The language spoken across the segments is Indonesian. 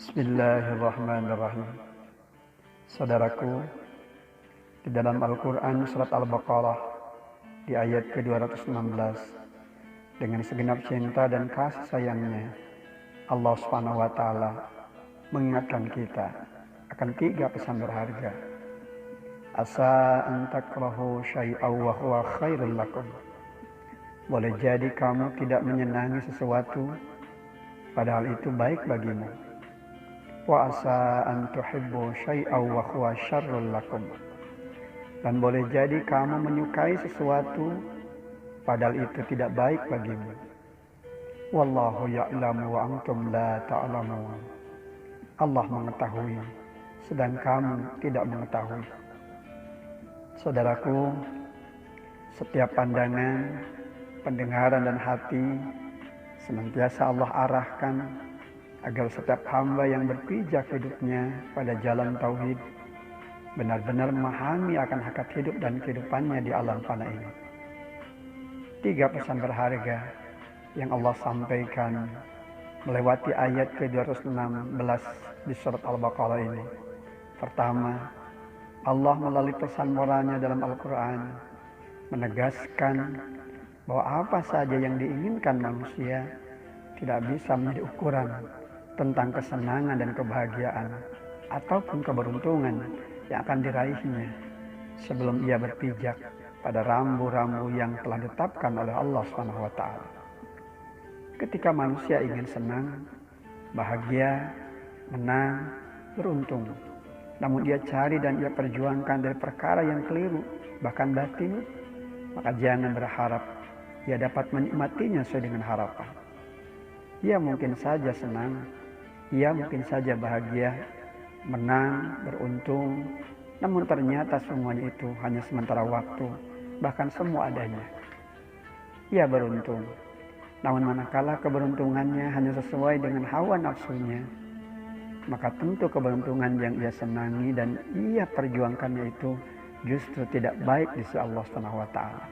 Bismillahirrahmanirrahim. Saudaraku, di dalam Al-Quran surat Al-Baqarah di ayat ke-216, dengan segenap cinta dan kasih sayangnya, Allah Subhanahu wa Ta'ala mengingatkan kita akan 3 pesan berharga. Asa an takrahu syai'aw wa huwa khairul lakum. Boleh jadi kamu tidak menyenangi sesuatu, padahal itu baik bagimu. Wa asa an tuhibbu syai'aw wa huwa syarrul lakum. Dan boleh jadi kamu menyukai sesuatu, padahal itu tidak baik bagimu. Wallahu ya'lamu wa antum la ta'lamun. Allah mengetahui, sedang kamu tidak mengetahui. Saudaraku, setiap pandangan, pendengaran dan hati senantiasa Allah arahkan agar setiap hamba yang berpijak hidupnya pada jalan tauhid benar-benar memahami akan hakikat hidup dan kehidupannya di alam fana ini. 3 pesan berharga yang Allah sampaikan melewati ayat ke-216 di surat Al-Baqarah ini. Pertama, Allah melalui pesan moralnya dalam Al-Quran menegaskan bahwa apa saja yang diinginkan manusia tidak bisa menjadi ukuran tentang kesenangan dan kebahagiaan ataupun keberuntungan yang akan diraihnya sebelum ia berpijak pada rambu-rambu yang telah ditetapkan oleh Allah SWT. Ketika manusia ingin senang, bahagia, menang, beruntung, namun ia cari dan ia perjuangkan dari perkara yang keliru, bahkan batil, maka jangan berharap ia dapat menikmatinya sesuai dengan harapan. Ia mungkin saja senang, ia mungkin saja bahagia, menang, beruntung, namun ternyata semuanya itu hanya sementara waktu, bahkan semua adanya. Ia beruntung, namun manakala keberuntungannya hanya sesuai dengan hawa nafsunya, maka tentu keberuntungan yang ia senangi dan ia perjuangkannya itu justru tidak baik di sisi Allah Subhanahu wa Ta'ala.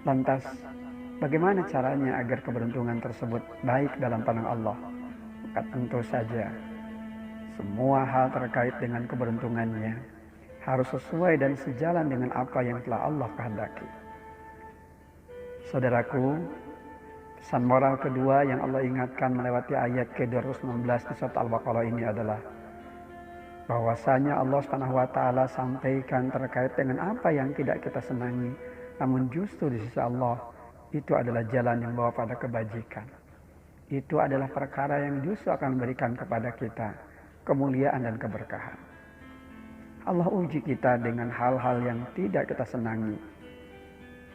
Lantas, bagaimana caranya agar keberuntungan tersebut baik dalam pandang Allah? Maka tentu saja semua hal terkait dengan keberuntungannya harus sesuai dan sejalan dengan apa yang telah Allah kehendaki. Saudaraku, pesan moral kedua yang Allah ingatkan melewati ayat ke-216 di surat Al-Baqarah ini adalah bahwasanya Allah Subhanahu wa Ta'ala sampaikan terkait dengan apa yang tidak kita senangi, namun justru di sisi Allah itu adalah jalan yang membawa pada kebajikan. Itu adalah perkara yang justru akan memberikan kepada kita kemuliaan dan keberkahan. Allah uji kita dengan hal-hal yang tidak kita senangi.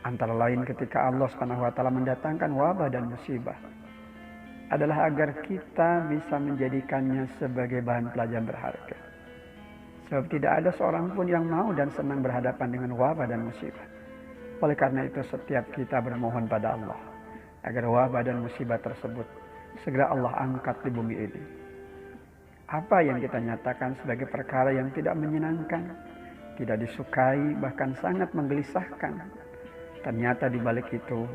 Antara lain ketika Allah Subhanahu wa Ta'ala mendatangkan wabah dan musibah adalah agar kita bisa menjadikannya sebagai bahan pelajaran berharga. Sebab tidak ada seorang pun yang mau dan senang berhadapan dengan wabah dan musibah. Oleh karena itu setiap kita bermohon pada Allah agar wabah dan musibah tersebut segera Allah angkat di bumi ini. Apa yang kita nyatakan sebagai perkara yang tidak menyenangkan, tidak disukai, bahkan sangat menggelisahkan, ternyata di balik itu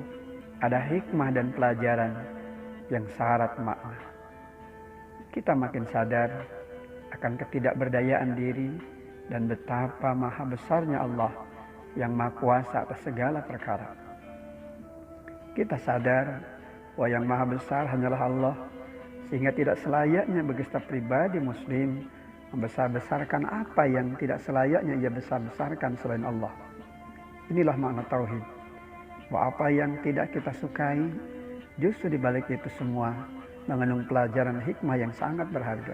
ada hikmah dan pelajaran yang syarat makna. Kita makin sadar akan ketidakberdayaan diri dan betapa maha besarnya Allah yang maha kuasa atas segala perkara. Kita sadar bahwa yang maha besar hanyalah Allah, sehingga tidak selayaknya bagi setiap pribadi muslim membesar-besarkan apa yang tidak selayaknya ia besar-besarkan selain Allah. Inilah makna tauhid, bahwa apa yang tidak kita sukai justru di balik itu semua mengandung pelajaran hikmah yang sangat berharga.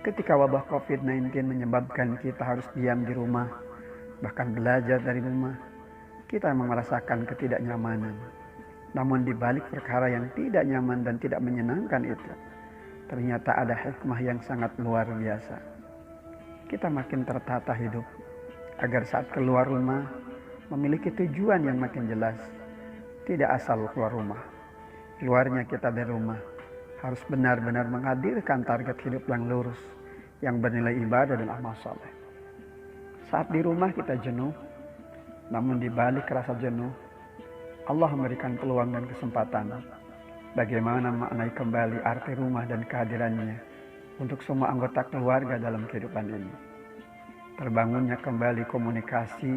Ketika wabah COVID-19 menyebabkan kita harus diam di rumah, bahkan belajar dari rumah, kita memang merasakan ketidaknyamanan. Namun di balik perkara yang tidak nyaman dan tidak menyenangkan itu, ternyata ada hikmah yang sangat luar biasa. Kita makin tertata hidup, agar saat keluar rumah, memiliki tujuan yang makin jelas. Tidak asal keluar rumah. Keluarnya kita dari rumah, harus benar-benar menghadirkan target hidup yang lurus, yang bernilai ibadah dan amal saleh. Saat di rumah kita jenuh, namun di balik rasa jenuh, Allah memberikan peluang dan kesempatan bagaimana maknai kembali arti rumah dan kehadirannya untuk semua anggota keluarga dalam kehidupan ini. Terbangunnya kembali komunikasi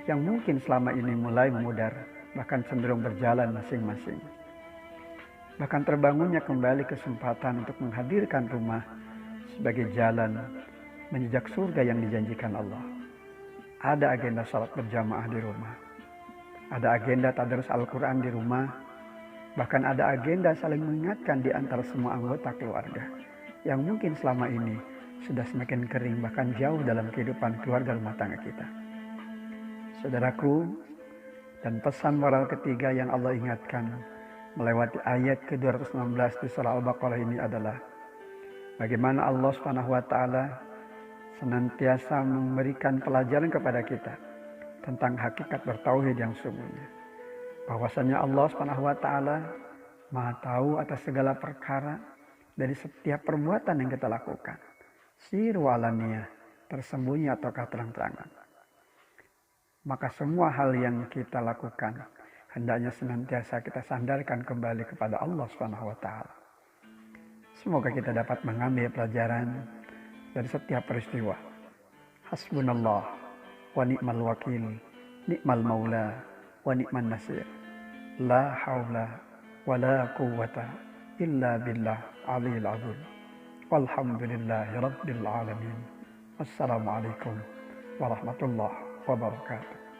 yang mungkin selama ini mulai memudar, bahkan cenderung berjalan masing-masing. Bahkan terbangunnya kembali kesempatan untuk menghadirkan rumah sebagai jalan menjejak surga yang dijanjikan Allah. Ada agenda salat berjamaah di rumah. Ada agenda tadarus Al-Quran di rumah. Bahkan ada agenda saling mengingatkan di antara semua anggota keluarga yang mungkin selama ini sudah semakin kering bahkan jauh dalam kehidupan keluarga rumah tangga kita. Saudaraku, dan pesan moral ketiga yang Allah ingatkan melewati ayat ke-216 di surah Al-Baqarah ini adalah bagaimana Allah SWT senantiasa memberikan pelajaran kepada kita tentang hakikat bertauhid yang sungguhnya. Bahwasanya Allah SWT Maha tahu atas segala perkara dari setiap perbuatan yang kita lakukan. Siru alaniyah, tersembunyi ataukah terang-terangan. Maka semua hal yang kita lakukan hendaknya senantiasa kita sandarkan kembali kepada Allah SWT. Semoga kita dapat mengambil pelajaran dari setiap peristiwa. Hasbunallah wa ni'mal wakil, ni'mal maula wa ni'man nasir. La haula wa la quwwata illa billah aliyil azim. Walhamdulillahi rabbil alamin. Wassalamualaikum warahmatullahi wabarakatuh.